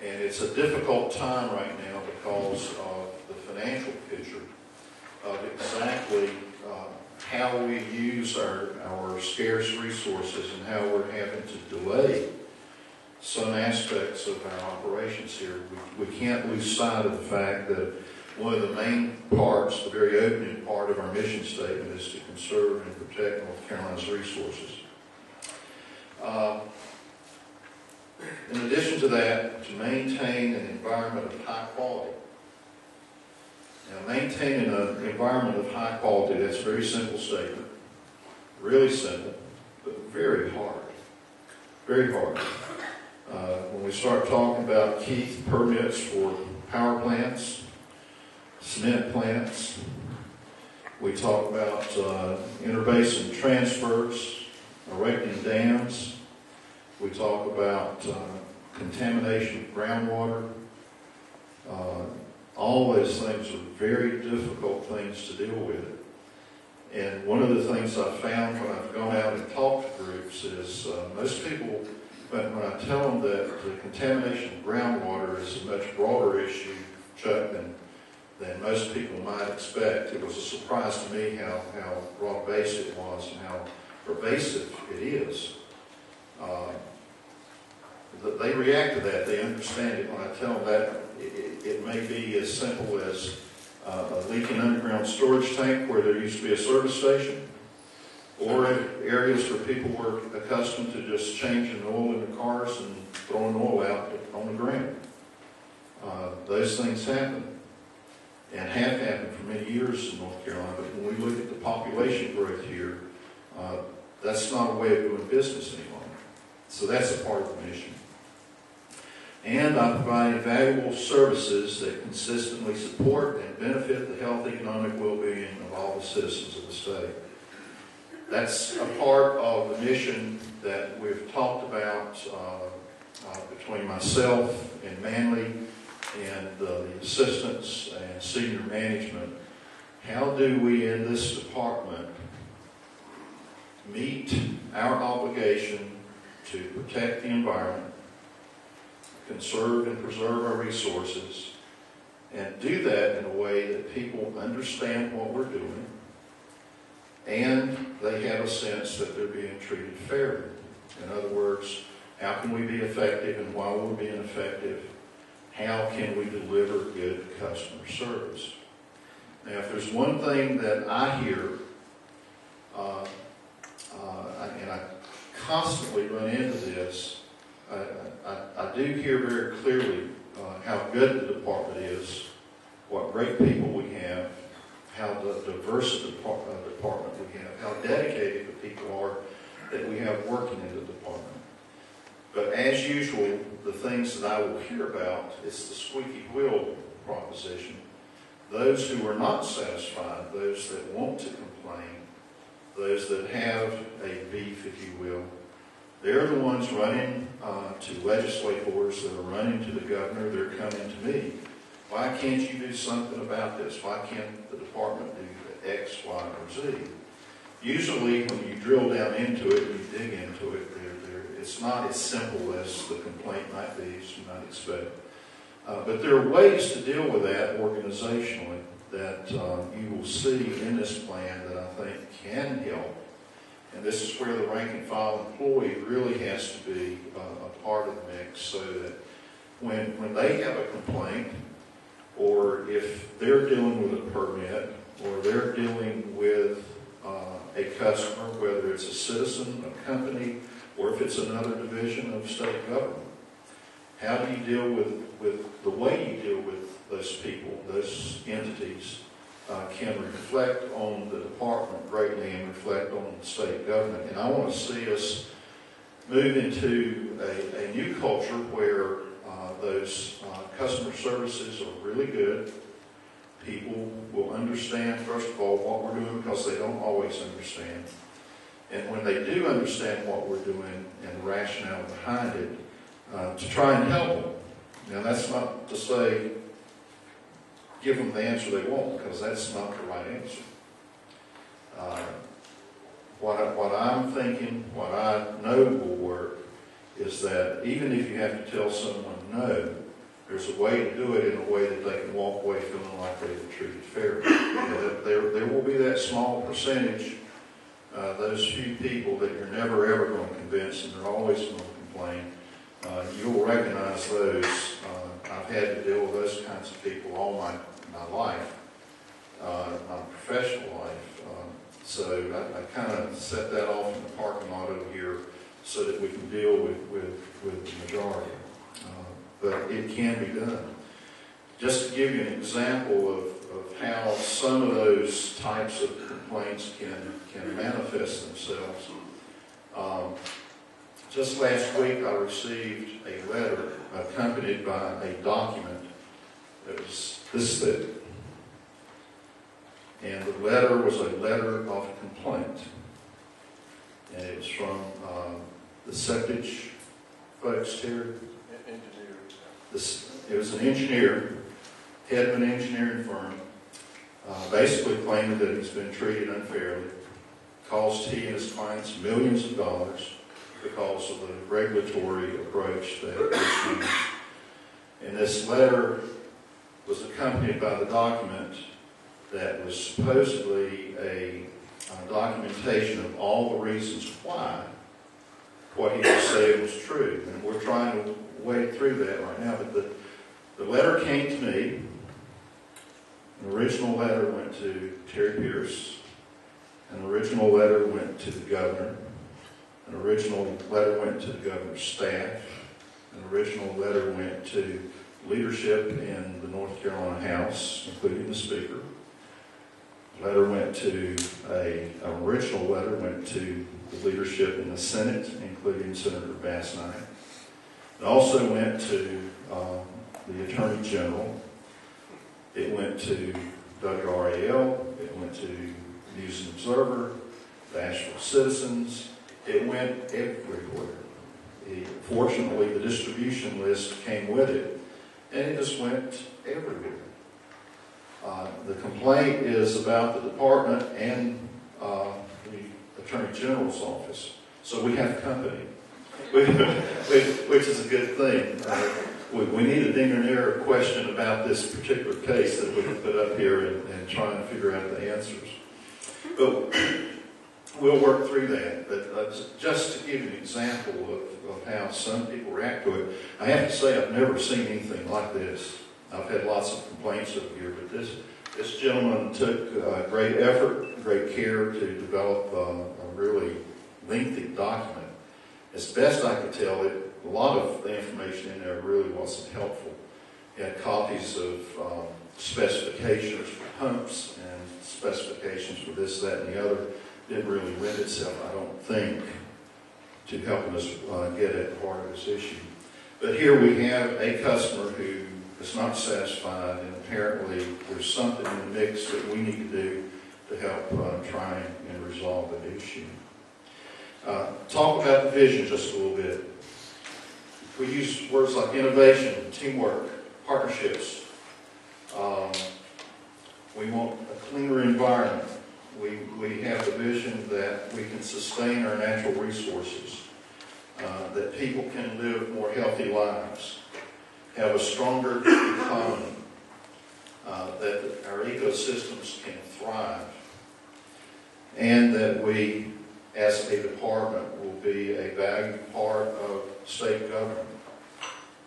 And it's a difficult time right now because of the financial picture of exactly how we use our scarce resources and how we're having to delay some aspects of our operations here. We can't lose sight of the fact that one of the main parts, the very opening part of our mission statement, is to conserve and protect North Carolina's resources. In addition to that, to maintain an environment of high quality. Now, maintaining an environment of high quality, that's a very simple statement. Really simple, but very hard. Very hard. When we start talking about key permits for power plants, cement plants, we talk about interbasin transfers, erecting dams, we talk about contamination of groundwater. All those things are very difficult things to deal with. And one of the things I've found when I've gone out and talked to groups is most people, when I tell them that the contamination of groundwater is a much broader issue, Chuck, than most people might expect, it was a surprise to me how broad-based it was and how pervasive it is. They react to that. They understand it when I tell them that it may be as simple as a leaking underground storage tank where there used to be a service station, or in areas where people were accustomed to just changing oil in the cars and throwing oil out on the ground. Those things happen and have happened for many years in North Carolina, but when we look at the population growth here, that's not a way of doing business any longer. So that's a part of the mission. And I provide valuable services that consistently support and benefit the health, economic well-being of all the citizens of the state. That's a part of the mission that we've talked about between myself and Manley and the assistants and senior management. How do we in this department meet our obligation to protect the environment, conserve and preserve our resources, and do that in a way that people understand what we're doing and they have a sense that they're being treated fairly. In other words, how can we be effective, and while we're being effective, how can we deliver good customer service? Now, if there's one thing that I hear, and I constantly run into this, I do hear very clearly how good the department is, what great people we have, how diverse a department we have, how dedicated the people are that we have working in the department. But as usual, the things that I will hear about is the squeaky wheel proposition. Those who are not satisfied, those that want to complain, those that have a beef, if you will, they're the ones running to legislators, that are running to the governor, they're coming to me. Why can't you do something about this? Why can't the department do X, Y, or Z? Usually when you drill down into it, and you dig into it, it's not as simple as the complaint might be, as you might expect. But there are ways to deal with that organizationally that you will see in this plan that I think can help. And this is where the rank and file employee really has to be a part of the mix, so that when they have a complaint, or if they're dealing with a permit, or they're dealing with a customer, whether it's a citizen, a company, or if it's another division of state government, how do you deal with the way you deal with those people, those entities, can reflect on the department greatly and reflect on the state government. And I want to see us move into a new culture where those customer services are really good. People will understand, first of all, what we're doing, because they don't always understand. And when they do understand what we're doing and the rationale behind it, to try and help them. Now, that's not to say give them the answer they want, because that's not the right answer. What I'm thinking, what I know will work, is that even if you have to tell someone no, There's a way to do it in a way that they can walk away feeling like they were treated fairly. There will be that small percentage, those few people that you're never ever going to convince, and they're always going to complain. You'll recognize those. I've had to deal with those kinds of people all my life, my professional life. So I kind of set that off in the parking lot over here so that we can deal with the majority. But it can be done. Just to give you an example of how some of those types of complaints can manifest themselves. Just last week I received a letter accompanied by a document that was this thick. And the letter was a letter of complaint. And it was from the septic folks here. It was an engineer, head of an engineering firm, basically claiming that he's been treated unfairly, cost he and his clients millions of dollars because of the regulatory approach that was used. And this letter was accompanied by the document that was supposedly a documentation of all the reasons why what he was saying was true. And we're trying to wade through that right now. But the letter came to me. An original letter went to Terry Pierce. An original letter went to the governor. An original letter went to the governor's staff. An original letter went to leadership in the North Carolina House, including the Speaker. An original letter went to the leadership in the Senate, including Senator Bass Knight. It also went to the Attorney General. It went to WRAL. It went to News and Observer, the Asheville Citizens. It went everywhere. Fortunately, the distribution list came with it, and it just went everywhere. The complaint is about the department and the Attorney General's office. So we have company, which is a good thing. We need a DENR question about this particular case that we can put up here and try and figure out the answers. But we'll work through that. But just to give you an example of how some people react to it, I have to say I've never seen anything like this. I've had lots of complaints over here, but this gentleman took great effort, great care to develop a really lengthy document. As best I could tell, a lot of the information in there really wasn't helpful. He had copies of specifications for pumps and specifications for this, that, and the other. Didn't really lend itself, I don't think, to helping us get at the heart of this issue. But here we have a customer who is not satisfied, and apparently there's something in the mix that we need to do to help try and resolve that issue. Talk about the vision just a little bit. We use words like innovation, teamwork, partnerships. We want a cleaner environment. We have the vision that we can sustain our natural resources, that people can live more healthy lives, have a stronger economy, that our ecosystems can thrive, and that we, as a department, will be a valued part of state government.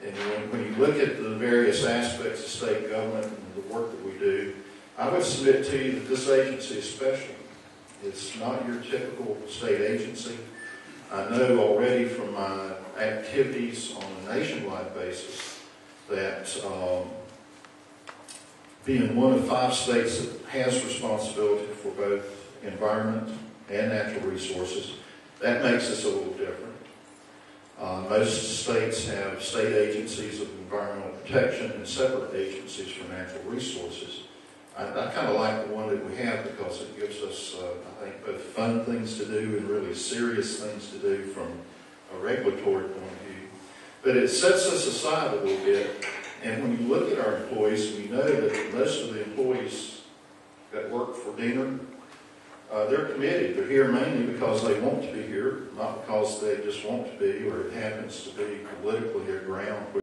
And when you look at the various aspects of state government and the work that we do, I would submit to you that this agency is special. It's not your typical state agency. I know already from my activities on a nationwide basis that being one of 5 states that has responsibility for both environment and natural resources, that makes us a little different. Most states have state agencies of environmental protection and separate agencies for natural resources. I kind of like the one that we have because it gives us, I think, both fun things to do and really serious things to do from a regulatory point of view. But it sets us aside a little bit, and when you look at our employees, we know that most of the employees that work for DENR, they're committed. They're here mainly because they want to be here, not because they just want to be or it happens to be politically their ground.